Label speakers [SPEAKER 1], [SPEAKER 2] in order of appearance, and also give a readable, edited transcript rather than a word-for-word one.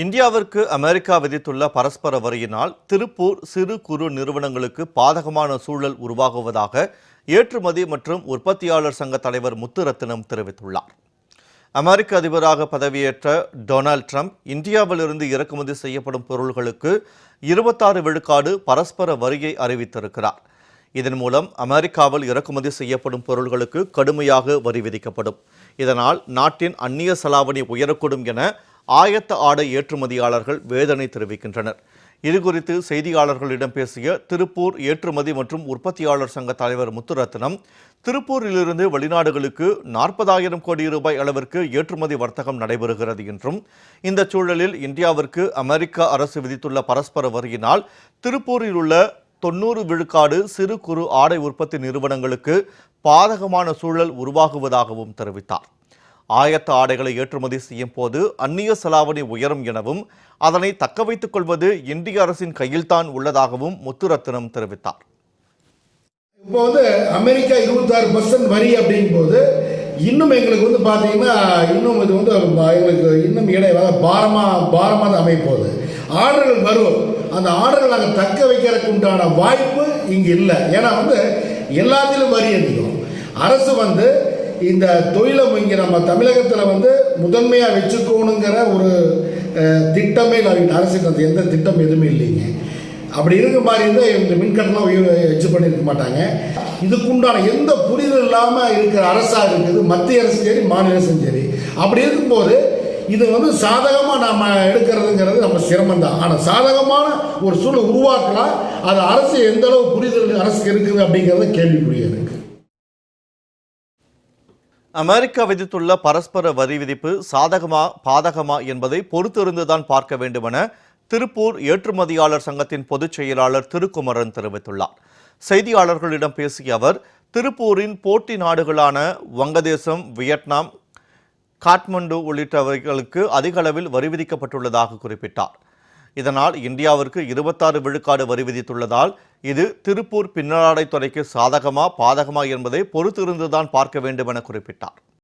[SPEAKER 1] இந்தியாவிற்கு அமெரிக்கா விதித்துள்ள பரஸ்பர வரியினால் திருப்பூர் சிறு குறு நிறுவனங்களுக்கு பாதகமான சூழல் உருவாகுவதாக ஏற்றுமதி மற்றும் உற்பத்தியாளர் சங்க தலைவர் முத்துரத்தினம் தெரிவித்துள்ளார். அமெரிக்க அதிபராக பதவியேற்ற டொனால்ட் ட்ரம்ப் இந்தியாவிலிருந்து இறக்குமதி செய்யப்படும் பொருள்களுக்கு 26 விழுக்காடு பரஸ்பர வரியை அறிவித்திருக்கிறார். இதன் மூலம் அமெரிக்காவில் இறக்குமதி செய்யப்படும் பொருள்களுக்கு கடுமையாக வரி விதிக்கப்படும். இதனால் நாட்டின் அந்நிய செலாவணி உயரக்கூடும் என ஆயத்த ஆடை ஏற்றுமதியாளர்கள் வேதனை தெரிவிக்கின்றனர். இதுகுறித்து செய்தியாளர்களிடம் பேசிய திருப்பூர் ஏற்றுமதி மற்றும் உற்பத்தியாளர் சங்க தலைவர் முத்துரத்தினம், திருப்பூரிலிருந்து வெளிநாடுகளுக்கு 40,000 கோடி ரூபாய் அளவிற்கு ஏற்றுமதி வர்த்தகம் நடைபெறுகிறது என்றும், இந்த சூழலில் இந்தியாவிற்கு அமெரிக்க அரசு விதித்துள்ள பரஸ்பர வரியினால் திருப்பூரில் உள்ள 90 விழுக்காடு சிறு குறு ஆடை உற்பத்தி நிறுவனங்களுக்கு பாதகமான சூழல் உருவாகுவதாகவும் தெரிவித்தார். ஆயத்த ஆடைகளை ஏற்றுமதி செய்யும் போது அந்நிய செலாவணி உயரும் எனவும், அதனை தக்க வைத்துக் கொள்வது இந்திய அரசின் கையில்தான் உள்ளதாகவும் முத்துரத்தினம் தெரிவித்தார்.
[SPEAKER 2] இப்போ அமெரிக்கா 26% வரி அப்படிங்கும் போது இன்னும் எங்களுக்கு பார்த்தீங்கன்னா இன்னும் இது எங்களுக்கு இன்னும் பாரமாக தான் அமைப்போகுது. ஆர்டர்கள் வரும், அந்த ஆர்டர்கள் நாங்கள் தக்க வைக்கிறதுக்கு உண்டான வாய்ப்பு இங்கே இல்லை. ஏன்னா எல்லாத்திலும் வரி அதிகம். அரசு இந்த தொழிலை இங்கே நம்ம தமிழகத்தில் முதன்மையாக வச்சுக்கணுங்கிற ஒரு திட்டமே அரசுக்கு எந்த திட்டம் எதுவுமே இல்லைங்க. அப்படி இருக்க மாதிரி இருந்தால் இந்த மின்கட்டணம் வச்சு பண்ணியிருக்க மாட்டாங்க. இதுக்குண்டான எந்த புரிதல் இல்லாமல் இருக்கிற அரசாக இருக்குது, மத்திய அரசும் சரி மாநில அரசும் சரி. அப்படி இருக்கும்போது இது சாதகமாக நம்ம எடுக்கிறதுங்கிறது நம்ம சிரமம் தான். ஆனால் சாதகமான ஒரு சூழல் உருவாக்கலாம். அது அரசு எந்த அளவு புரிதல் அரசுக்கு இருக்குது அப்படிங்கிறத கேள்விக்குரிய இருக்கு.
[SPEAKER 1] அமெரிக்கா விதித்துள்ள பரஸ்பர வரி விதிப்பு சாதகமா பாதகமா என்பதை பொறுத்திருந்துதான் பார்க்க வேண்டுமென திருப்பூர் ஏற்றுமதியாளர் சங்கத்தின் பொதுச் செயலாளர் திருக்குமரன் தெரிவித்துள்ளார். செய்தியாளர்களிடம் பேசிய அவர், திருப்பூரின் போட்டி நாடுகளான வங்கதேசம், வியட்நாம், காட்மண்டு உள்ளிட்டவைகளுக்கு அதிக அளவில் வரி விதிக்கப்பட்டுள்ளதாக குறிப்பிட்டார். இதனால் இந்தியாவிற்கு 26 விழுக்காடு வரி விதித்துள்ளதால் இது திருப்பூர் பின்னலாடை துறைக்கு சாதகமா பாதகமா என்பதை பொறுத்திருந்துதான் பார்க்க வேண்டும் என குறிப்பிட்டார்.